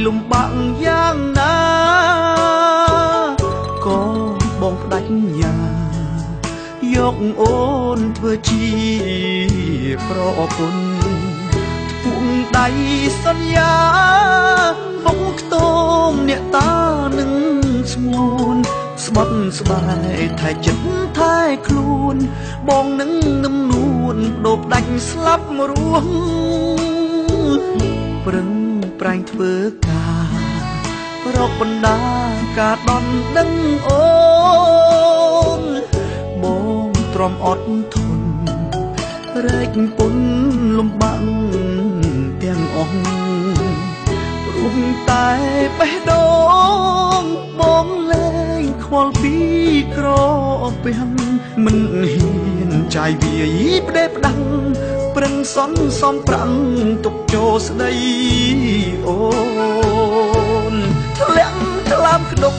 លំបាក់យ៉ាងណាក៏បងផ្ដាច់ញាយកអូនធ្វើជាប្រពន្ធពួកដៃសន្យាបងខ្ទមអ្នកតានឹងស្ងួនស្បត់ស្បែកថែចិត្តថែខ្លួនបងនឹងនឹមនួនដូបដាច់ស្លាប់រស់ប្រឹងប្រែងធ្វើការរកបណ្ដាការដន់ដឹងអូនបងទ្រាំអត់ធន់រែកពុនលំបាក់ទាំងអស់ព្រោះតែបេះដូងបងលែងខ្វល់ពីក្រពះមិនហ៊ានចាយវាយផ្ដេផ្ដាំងប្រឹងសន់សំប្រាំងទុកចូលស្ដីអូនធ្លាក់ថ្លាមក្តុក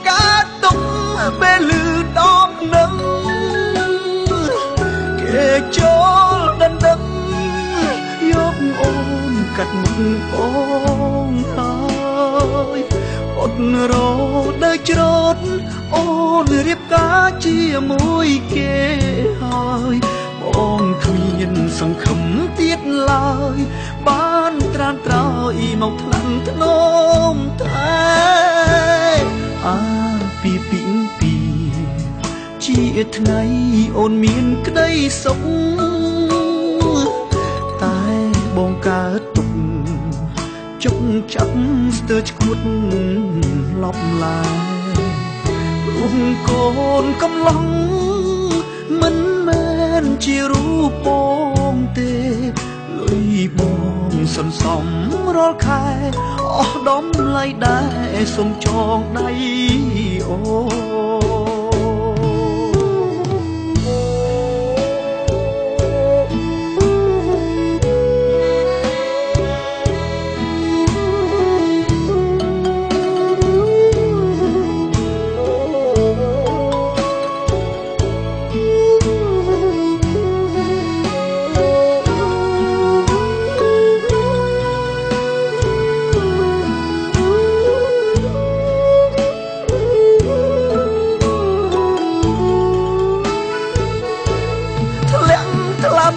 ការទុកពេលលឺដបនឹងគេចូលដណ្ដឹងយកអូនកាត់មុខបងហើយអត់រដើរច្រត់អូនរៀបការជាមួយគេហើយបងគ្មានសង្ឃឹមទៀតឡើយបានត្រានត្រោយមកថ្នាក់ធ្នមតែអាពីជាថ្ងៃអូនមានក្តីសុខតែបងកើតទុកចុកចាប់ស្ទើរឈួតលប់ឡាយព្រោះកូនកំឡុងមិនមែនជារូបបងទេលុយបងសន្សំរាល់ខែអស់ដំឡៃដែរសុំចងដៃអូ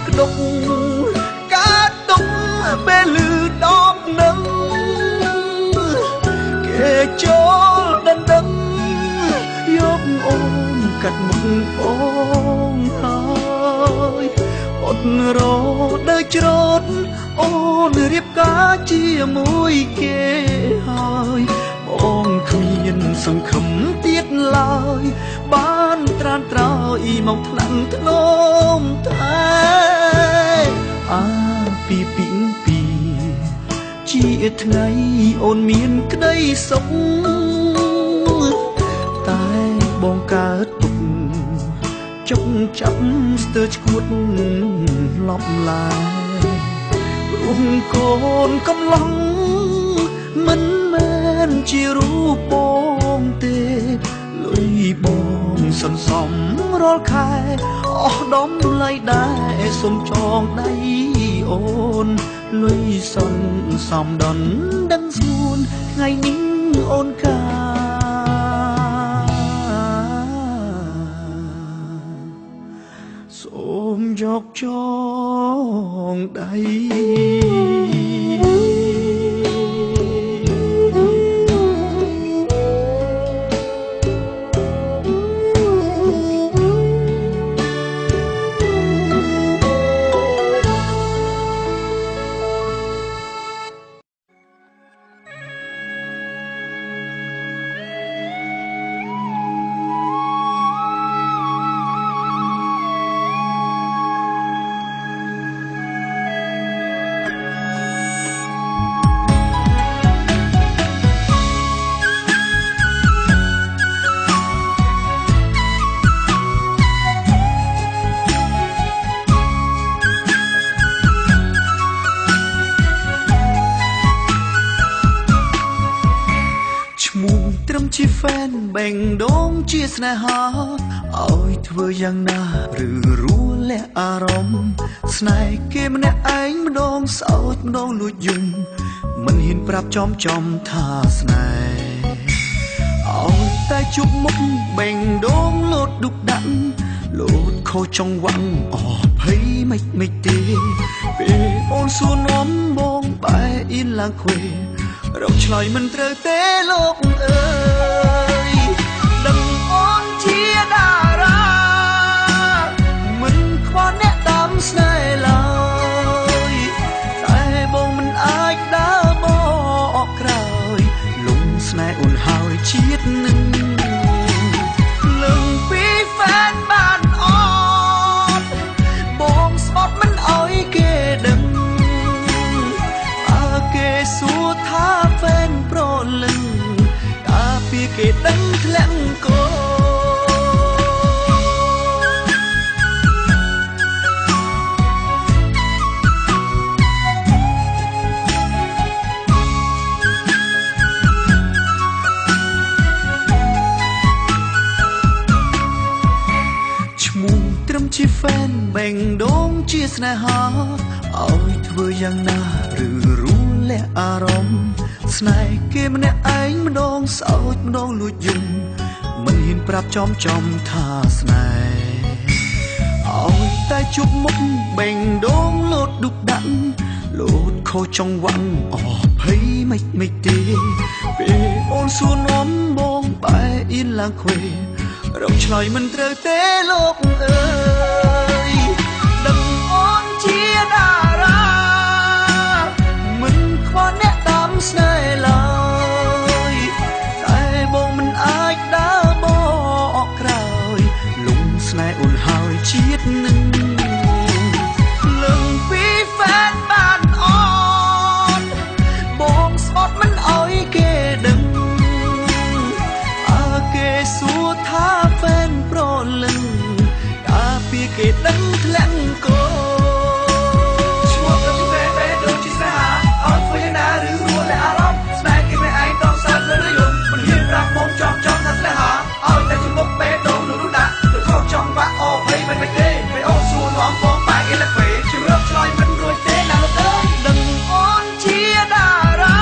ក្តុកការទុកពេលលឺដបនឹងគេចូលដណ្ដឹងយកអូនកាត់មុខបងហើយអត់រដើរច្រត់អូនរៀបការជាមួយគេហើយបងគ្មានសង្ឃឹមទៀតឡើយបានត្រានត្រោយមកថ្នាក់ធ្នមតែអាពីជាថ្ងៃអូនមានក្តីសុខតែបងកើតទុកចុកចាប់ស្ទើរឈួតលប់ឡាយព្រោះកូនកំឡុងមិនមែនជារូបបងទេលុយបងសន្សំរាល់ខែអស់ដំឡៃដែរសុំចងដៃអូនលុយសន្សំដន់ដឹងស្ងួនថ្ងៃនេះអូនកាសូមយកចងដៃជា fan បែងដងជាស្នេហាឲ្យធ្វើយ៉ាងណាឬរួលះអារម្មណ៍ស្នេហ៍គេម្នាក់ឯងម្ដងសោចម្ដងលួចយំ មិនហ៊ានប្រាប់ចំថាស្នេហ៍ឲ្យតែជប់មុខបេងដូងលោតឌុបដាក់លោតខុសចង្វាក់អស់ភ័យមិនទេពេលអូនសួរនាំបងបែអ៊ីនឡើងខ្វេរកឆ្លើយមិនត្រូវទេលោកអើយដឹងអូនជាតារាមិនខ្វល់អ្នកតាមស្នេហ៍ឡើយតែបងមិនអាចដើរបកក្រោយលំស្នេហ៍អូនហើយជាតិនឹងលឹងពីហ្វេនបានអត់បងស្បត់មិនអោយគេដឹងអើគេសួរថាហ្វេនប្រលឹងតាពីគេដឹងធ្លាក់កោជាហ្វេនបេងដូងជាស្នេហាឲ្យធ្វើយ៉ាងណាឬរួលាក់អារម្មណ៍ស្នេហ៍គេម្នាក់ឯងម្ដងសោចម្ដងលួចយំមិនហ៊ានប្រាប់ចំថាស្នេហ៍ឲ្យតែជប់មុខបេងដូងលោតឌុបដាក់លោតខុសចង្វាក់អស់ភ័យមិនទេពេលអូនសួរនាំបងបែអ៊ីនឡើងខ្វេរកឆ្លើយមិនត្រូវទេលោកអើយដឹងអូនជាតារាមិនខ្វល់អ្នកតាមស្នេហ៍ឡើយតែបងមិនអាចដើរបកក្រោយលំស្នេហ៍អូនហើយជាតិនឹងលឹងពីហ្វេនបានអត់បងស្បត់មិនអោយគេដឹងអើគេសួរថាហ្វេនប្រលឹងតាពីគេដឹងធ្លាក់កោឈ្មោះទៅពីពេលដូចជាស្នេហាអត់ធ្វើយ៉ាងណាឬរួចអារម្មណ៍ស្នេហ៍គេមិនឯងតសើចឬយំមិនហ៊ានប្រាប់មកចំថាស្នេហាឲ្យតែជាមុខពេលដូងនោះដាក់ឬខុសចង់បាក់អស់ភ័យមិនទេពេលអូនសួរនាំបងបែកអីលក្ខពេលជឿឆ្លើយមិនរួចទេណាលោកអើយដឹងអូនជាតារា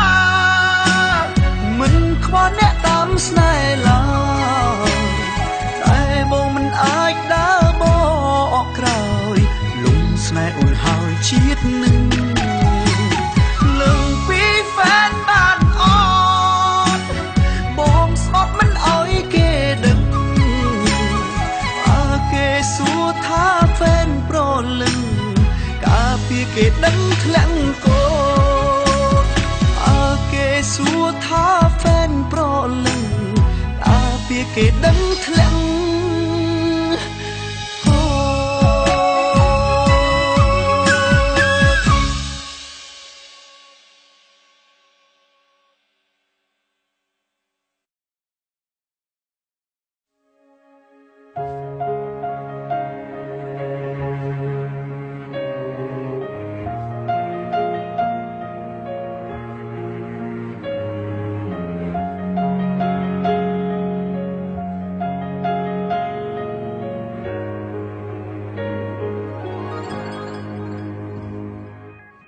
មិនខ្វល់អ្នកតាមស្នេហ៍ឡើយតែបងមិនអាចដើរបកក្រោយលំស្នេហ៍អូនហើយជាតិនឹងលឹងពីហ្វេនបានអត់បងស្បត់មិនអោយគេដឹងអើគេសួរថាហ្វេនប្រលឹងកាពីគេដឹងធ្លាក់កោអើគេសួរថាហ្វេនប្រលឹងកាពីគេដឹងធ្លាក់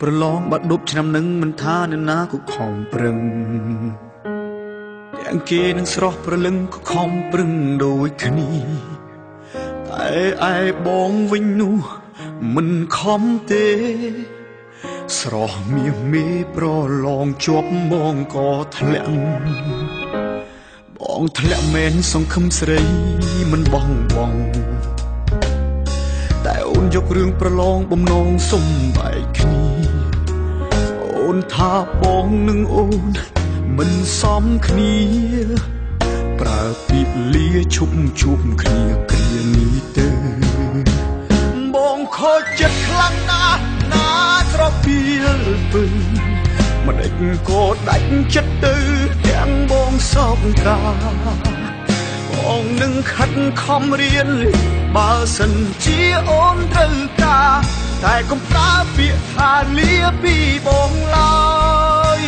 ប្រឡងបាត់ដប់ឆ្នាំនឹងមិនថាអ្នកណាក៏ខំប្រឹងទាំងគេនឹងស្រស់ប្រលឹងក៏ខំប្រឹងដូចគ្នាតែឯបងវិញនោះមិនខំទេស្រស់មាសមេប្រឡងជាប់មងក៏ធ្លាក់បងធ្លាក់មែនសង្ឃឹមស្រីមិនបងតែអូនយករឿងប្រឡងបំណងសុំបែកគ្នាអូនថាបងនឹងអូនមិនសមគ្នាប្រើពាក្យលាឈប់ជួបគ្នាគ្រានេះទៅបងខូចចិត្តខ្លាំងណាស់ណាត្រពីលពឹងមិនដេចក៏ដាច់ចិត្តទៅទាំងបងសោកកាបងនឹងខិតខំរៀនបើសិនជាអូនត្រូវការតែកុំប្រើពាក្យថាលាពីបងឡើយ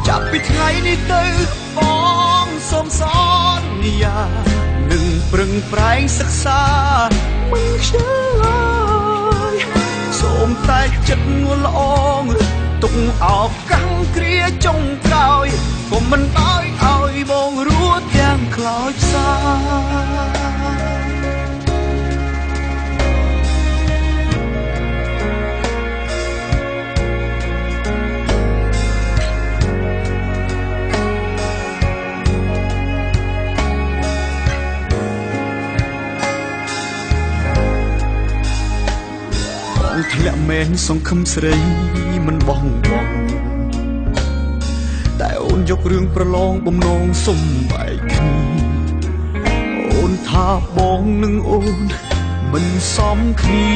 ចាប់ពីថ្ងៃនេះទៅបងសូមសន្យានឹងប្រឹងប្រែងសិក្សាមិនខ្ជិលឡើយសូមតែចិត្តងល់ល្អង ទុកអោបកាំងគ្រាចុងក្រោយក៏មិនឲ្យបងរួចទាំងខ្លោចផ្សាធ្លាក់មែនសង្ឃឹមស្រីមិនបងតែអូនយករឿងប្រឡងបំណងសុំបែកគ្នាអូនថាបងនឹងអូនមិនសមគ្នា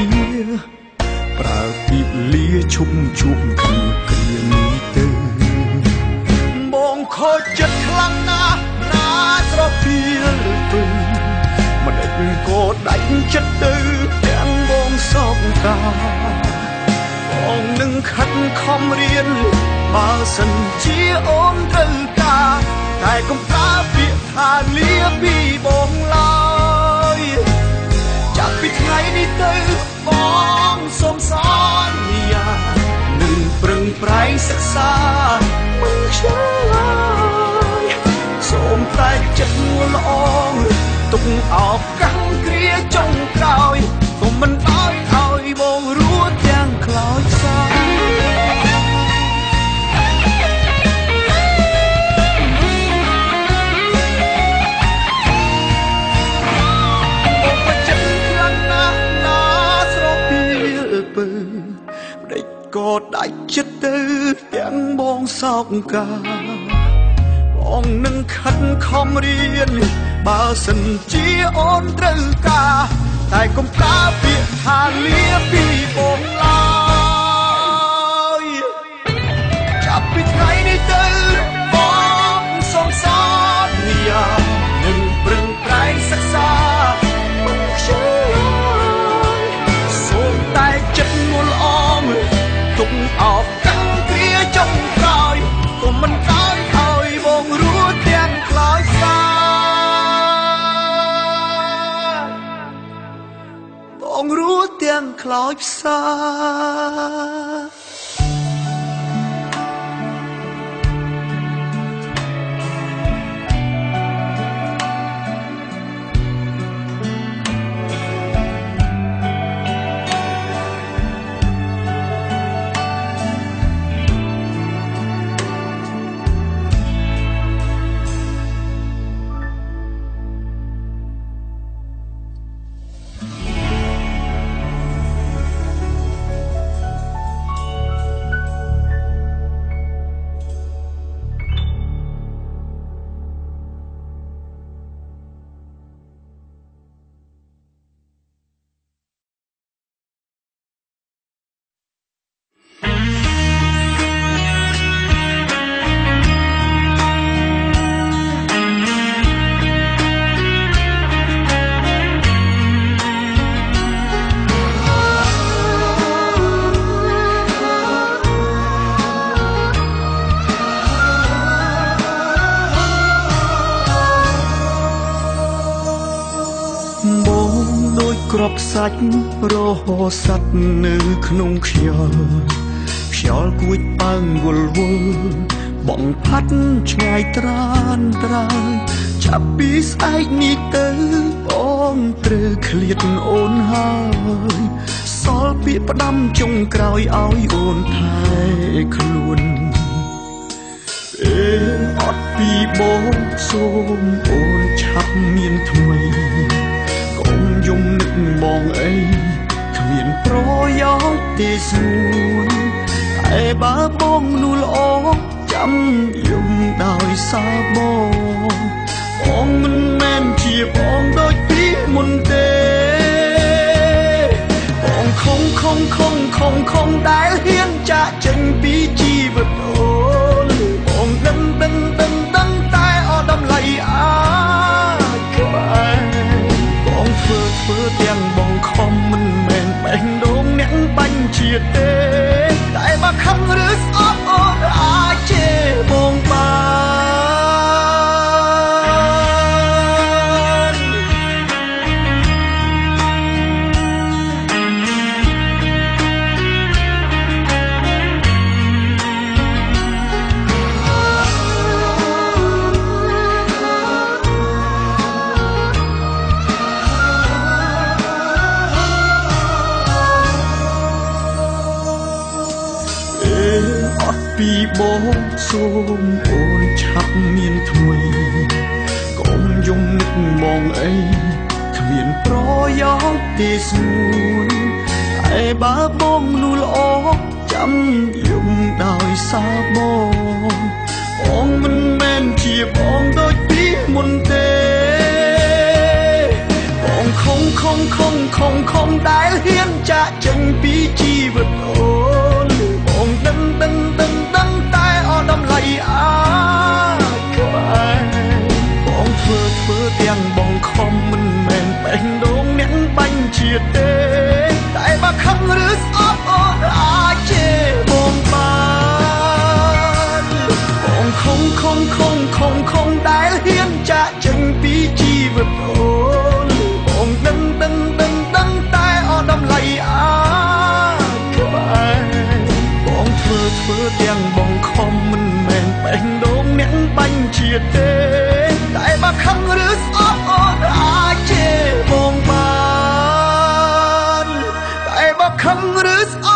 ប្រើពីលាឈប់ជួបគ្នាគ្រានេះទៅបងខូចចិត្តខ្លាំងណាស់ណាស្រពាលទៅមិនដេចក៏ដាច់ចិត្តទៅទាំងបងសោកតាបងនឹងខិតខំរៀនបើសិនជាអូនត្រូវការតែកុំប្រើពាក្យថាលាពីបងឡើយចាប់ពីថ្ងៃនេះទៅបងសូមសន្យានឹងប្រឹងប្រែងសិក្សាមិនខ្ជិលឡើយសូមតែចិត្តងួនល្អទុកអោបកាំងគ្រាចុងក្រោយក៏មិនឲ្យបងរួចទាំងខ្លោចផ្សាក៏ដាច់ចិត្តទៅទាំងបងសោកកាបងនឹងខិតខំរៀនបើសិនជាអូនត្រូវការតែកុំប្រើពាក្យថាលាពីបងឡើយចាប់ពីថ្ងៃនេះទៅបងសូមសន្យានឹងប្រឹងប្រែងសិក្សាមិនខ្ជិលសូមតែចិត្តងួនល្អទុកអោបកាំងគ្រាចុងក្រោយក៏មិនឲ្យបងរួចទាំងខ្លោចផ្សាបងរួចទាំងខ្លោចផ្សាគ្រាប់សាច់រហូតសัตว์នៅក្នុងខ្យល់គួចប៉ើងវល់វល់បងផាត់ឆ្ងាយត្រានត្រើយចាប់ពីស្អែកនេះទៅបងត្រូវឃ្លាតអូនហើយសល់ពាក្យផ្ដាំចុងក្រោយឲ្យអូនថែខ្លួនអត់ពីបងសូមអូនឆាប់មានថ្មីកុំយំនឹកបងអីគ្មានប្រយោជន៍ទេស្រួលតែបើបងនោះល្អចាំយំដោយសារបងមិនមែនជាបងដូចពីមុនទេបងខំដែលហ៊ានចាកចេញពីជីវិតអូនបងដឹងតែអត់តម្លៃអាចក្បែរបងធ្វើទាំងបងខំមិនមែនបេះដូងអ្នកបាញ់ជាតិទេតែបើខឹងឬស្អប់អូនអាចជេរបងបាន ពីបងសូមអូនឆាប់មានថ្មីកុំយំនឹកបងអីគ្មានប្រយោជន៍ទេស្នួនតែបើបងនោះល្អចាំយំដោយសារបងមិនមែនជាបងដូចពីមុនទេបងខំដែលហ៊ានចាក់ចេញពីជីវិតអូនបងដឹងតែអត់តម្លៃក្បែរបងធ្វើទាំងបងខំមិនមែនបេះដូងអ្នកបាញ់ជាតិទេតែបើខឹងឬស្អប់អូនអាចជេរបងបានបងខំដែលហ៊ានចាក់ចេញពីជីវិតអូនបងដឹងតែអត់តម្លៃក្បែរបងធ្វើទាំងបងខំមិនមែនបេះដូងអ្នកបាញ់ជាតិទេតែបើខឹងឬស្អប់អូនអាចជេរបងបានតែបើខឹងឬស្អ